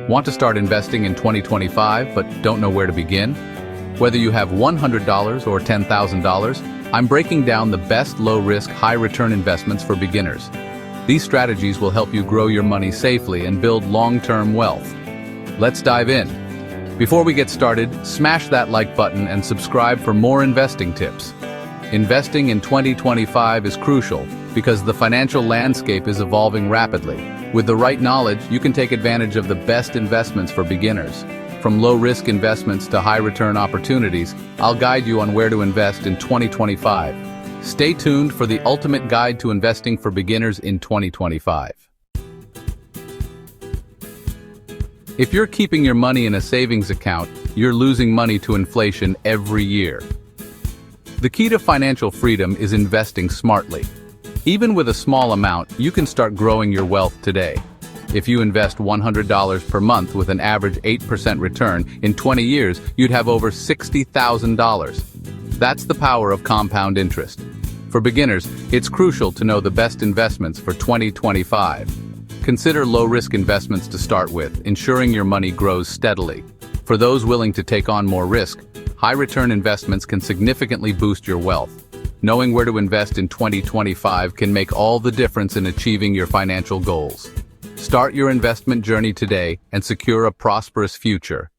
Want to start investing in 2025 but don't know where to begin? Whether you have $100 or $10,000, I'm breaking down the best low-risk, high-return investments for beginners. These strategies will help you grow your money safely and build long-term wealth. Let's dive in. Before we get started, smash that like button and subscribe for more investing tips. Investing in 2025 is crucial because the financial landscape is evolving rapidly. With the right knowledge, you can take advantage of the best investments for beginners. From low-risk investments to high-return opportunities, I'll guide you on where to invest in 2025. Stay tuned for the ultimate guide to investing for beginners in 2025. If you're keeping your money in a savings account, you're losing money to inflation every year. The key to financial freedom is investing smartly. Even with a small amount, you can start growing your wealth today. If you invest $100 per month with an average 8% return, in 20 years, you'd have over $60,000. That's the power of compound interest. For beginners, it's crucial to know the best investments for 2025. Consider low-risk investments to start with, ensuring your money grows steadily. For those willing to take on more risk, high-return investments can significantly boost your wealth. Knowing where to invest in 2025 can make all the difference in achieving your financial goals. Start your investment journey today and secure a prosperous future.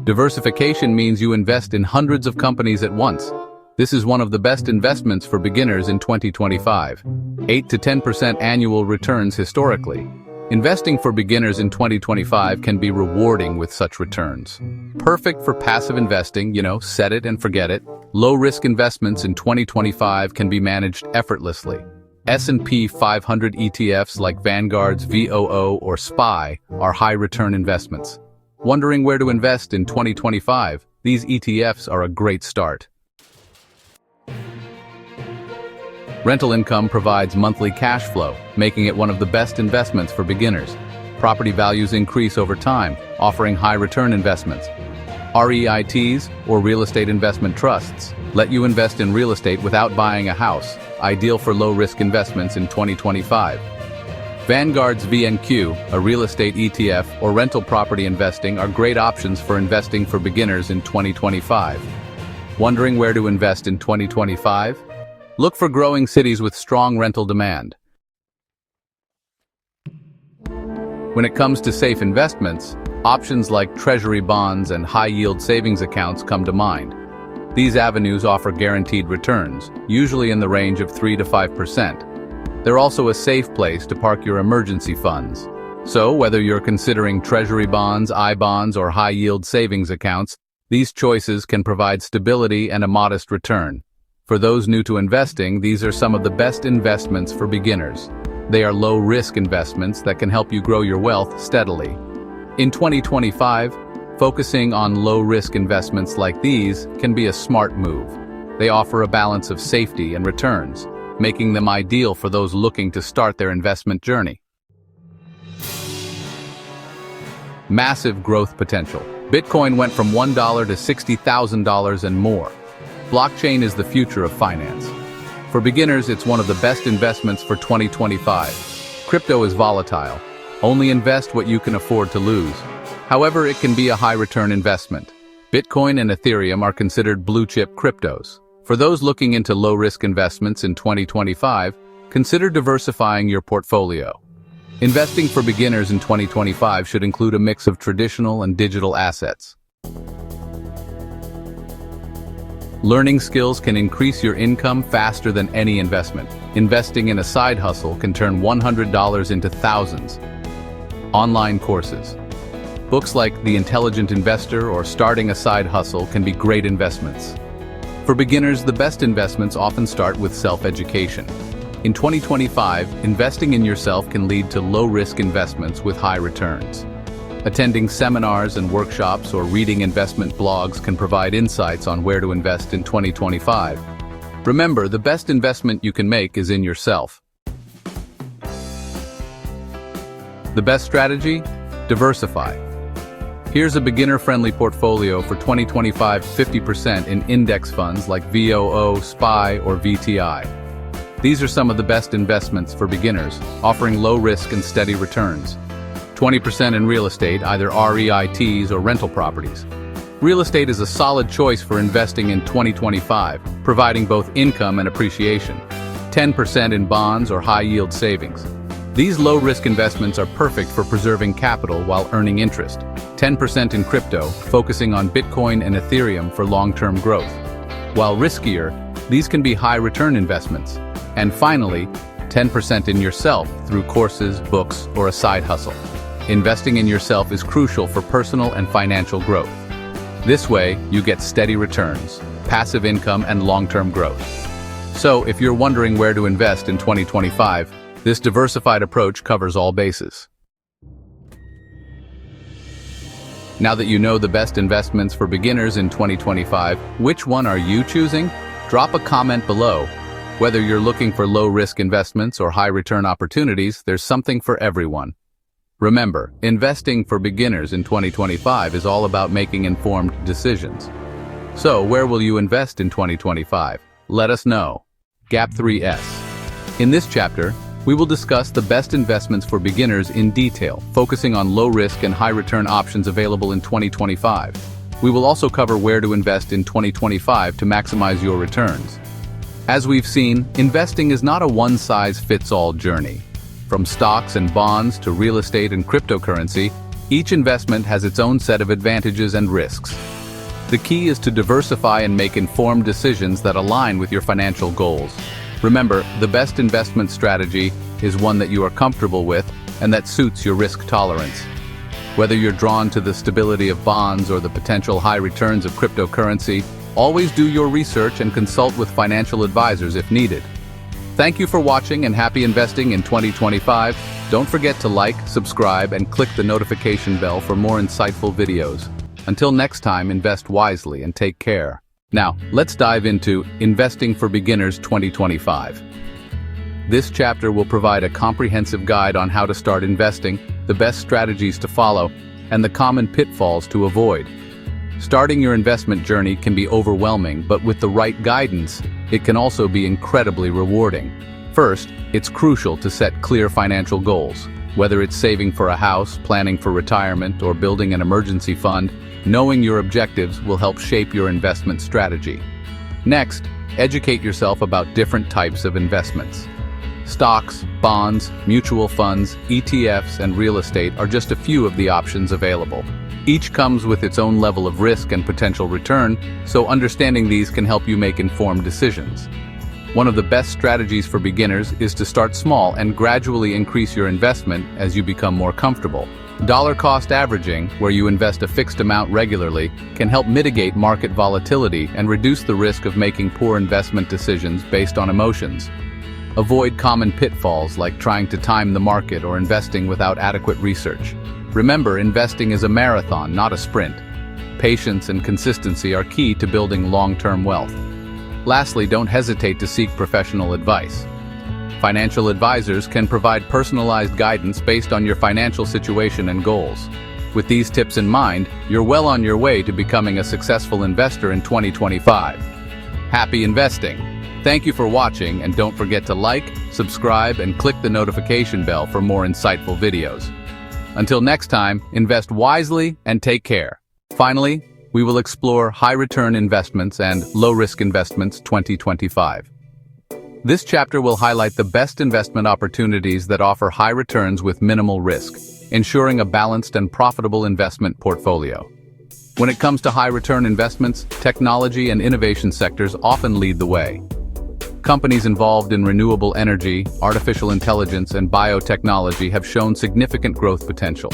Diversification means you invest in hundreds of companies at once. This is one of the best investments for beginners in 2025. 8 to 10% annual returns historically. Investing for beginners in 2025 can be rewarding with such returns. Perfect for passive investing, set it and forget it. Low-risk investments in 2025 can be managed effortlessly. S&P 500 ETFs like Vanguard's VOO or SPY are high-return investments. Wondering where to invest in 2025? These ETFs are a great start. Rental income provides monthly cash flow, making it one of the best investments for beginners. Property values increase over time, offering high-return investments. REITs, or real estate investment trusts, let you invest in real estate without buying a house, ideal for low-risk investments in 2025. Vanguard's VNQ, a real estate ETF, or rental property investing are great options for investing for beginners in 2025. Wondering where to invest in 2025? Look for growing cities with strong rental demand. When it comes to safe investments, options like treasury bonds and high-yield savings accounts come to mind. These avenues offer guaranteed returns, usually in the range of 3 to 5%. They're also a safe place to park your emergency funds. So, whether you're considering treasury bonds, I-bonds, or high-yield savings accounts, these choices can provide stability and a modest return. For those new to investing, these are some of the best investments for beginners. They are low-risk investments that can help you grow your wealth steadily. In 2025, focusing on low-risk investments like these can be a smart move. They offer a balance of safety and returns, making them ideal for those looking to start their investment journey. Massive growth potential. Bitcoin went from $1 to $60,000 and more. Blockchain is the future of finance. For beginners, it's one of the best investments for 2025. Crypto is volatile. Only invest what you can afford to lose. However, it can be a high-return investment. Bitcoin and Ethereum are considered blue-chip cryptos. For those looking into low-risk investments in 2025, consider diversifying your portfolio. Investing for beginners in 2025 should include a mix of traditional and digital assets. Learning skills can increase your income faster than any investment. Investing in a side hustle can turn $100 into thousands. Online courses. Books like The Intelligent Investor or Starting a Side Hustle can be great investments. For beginners, the best investments often start with self-education. In 2025, investing in yourself can lead to low-risk investments with high returns. Attending seminars and workshops or reading investment blogs can provide insights on where to invest in 2025. Remember, the best investment you can make is in yourself. The best strategy? Diversify. Here's a beginner-friendly portfolio for 2025: 50% in index funds like VOO, SPY, or VTI. These are some of the best investments for beginners, offering low risk and steady returns. 20% in real estate, either REITs or rental properties. Real estate is a solid choice for investing in 2025, providing both income and appreciation. 10% in bonds or high-yield savings. These low-risk investments are perfect for preserving capital while earning interest. 10% in crypto, focusing on Bitcoin and Ethereum for long-term growth. While riskier, these can be high-return investments. And finally, 10% in yourself through courses, books, or a side hustle. Investing in yourself is crucial for personal and financial growth. This way, you get steady returns, passive income, and long-term growth. So, if you're wondering where to invest in 2025, this diversified approach covers all bases. Now that you know the best investments for beginners in 2025, which one are you choosing? Drop a comment below. Whether you're looking for low-risk investments or high-return opportunities, there's something for everyone. Remember, investing for beginners in 2025 is all about making informed decisions. So, where will you invest in 2025? Let us know. Gap 3S. In this chapter, we will discuss the best investments for beginners in detail, focusing on low-risk and high-return options available in 2025. We will also cover where to invest in 2025 to maximize your returns. As we've seen, investing is not a one-size-fits-all journey. From stocks and bonds to real estate and cryptocurrency, each investment has its own set of advantages and risks. The key is to diversify and make informed decisions that align with your financial goals. Remember, the best investment strategy is one that you are comfortable with and that suits your risk tolerance. Whether you're drawn to the stability of bonds or the potential high returns of cryptocurrency, always do your research and consult with financial advisors if needed. Thank you for watching and happy investing in 2025. Don't forget to like, subscribe, and click the notification bell for more insightful videos. Until next time, invest wisely and take care. Now, let's dive into Investing for Beginners 2025. This chapter will provide a comprehensive guide on how to start investing, the best strategies to follow, and the common pitfalls to avoid. Starting your investment journey can be overwhelming, but with the right guidance, it can also be incredibly rewarding. First, it's crucial to set clear financial goals. Whether it's saving for a house, planning for retirement, or building an emergency fund, knowing your objectives will help shape your investment strategy. Next, educate yourself about different types of investments. Stocks, bonds, mutual funds, ETFs, and real estate are just a few of the options available. Each comes with its own level of risk and potential return, so understanding these can help you make informed decisions. One of the best strategies for beginners is to start small and gradually increase your investment as you become more comfortable. Dollar-cost averaging, where you invest a fixed amount regularly, can help mitigate market volatility and reduce the risk of making poor investment decisions based on emotions. Avoid common pitfalls like trying to time the market or investing without adequate research. Remember, investing is a marathon, not a sprint. Patience and consistency are key to building long-term wealth. Lastly, don't hesitate to seek professional advice. Financial advisors can provide personalized guidance based on your financial situation and goals. With these tips in mind, you're well on your way to becoming a successful investor in 2025. Happy investing! Thank you for watching, and don't forget to like, subscribe, and click the notification bell for more insightful videos. Until next time, invest wisely and take care. Finally, we will explore high-return investments and low-risk investments 2025. This chapter will highlight the best investment opportunities that offer high returns with minimal risk, ensuring a balanced and profitable investment portfolio. When it comes to high-return investments, technology and innovation sectors often lead the way. Companies involved in renewable energy, artificial intelligence, and biotechnology have shown significant growth potential.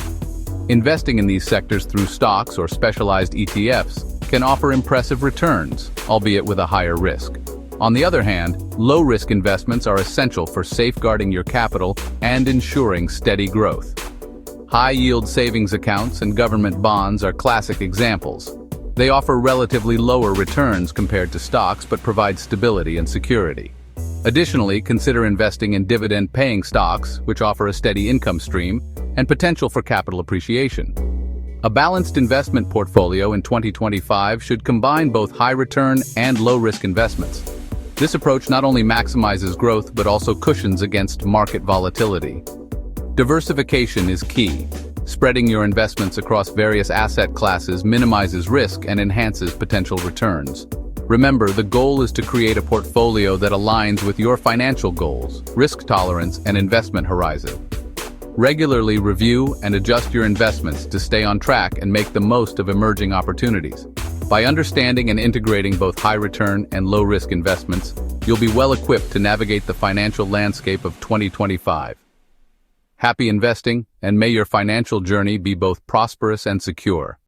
Investing in these sectors through stocks or specialized ETFs can offer impressive returns, albeit with a higher risk. On the other hand, low-risk investments are essential for safeguarding your capital and ensuring steady growth. High-yield savings accounts and government bonds are classic examples. They offer relatively lower returns compared to stocks but provide stability and security. Additionally, consider investing in dividend-paying stocks, which offer a steady income stream and potential for capital appreciation. A balanced investment portfolio in 2025 should combine both high-return and low-risk investments. This approach not only maximizes growth but also cushions against market volatility. Diversification is key. Spreading your investments across various asset classes minimizes risk and enhances potential returns. Remember, the goal is to create a portfolio that aligns with your financial goals, risk tolerance, and investment horizon. Regularly review and adjust your investments to stay on track and make the most of emerging opportunities. By understanding and integrating both high-return and low-risk investments, you'll be well-equipped to navigate the financial landscape of 2025. Happy investing, and may your financial journey be both prosperous and secure.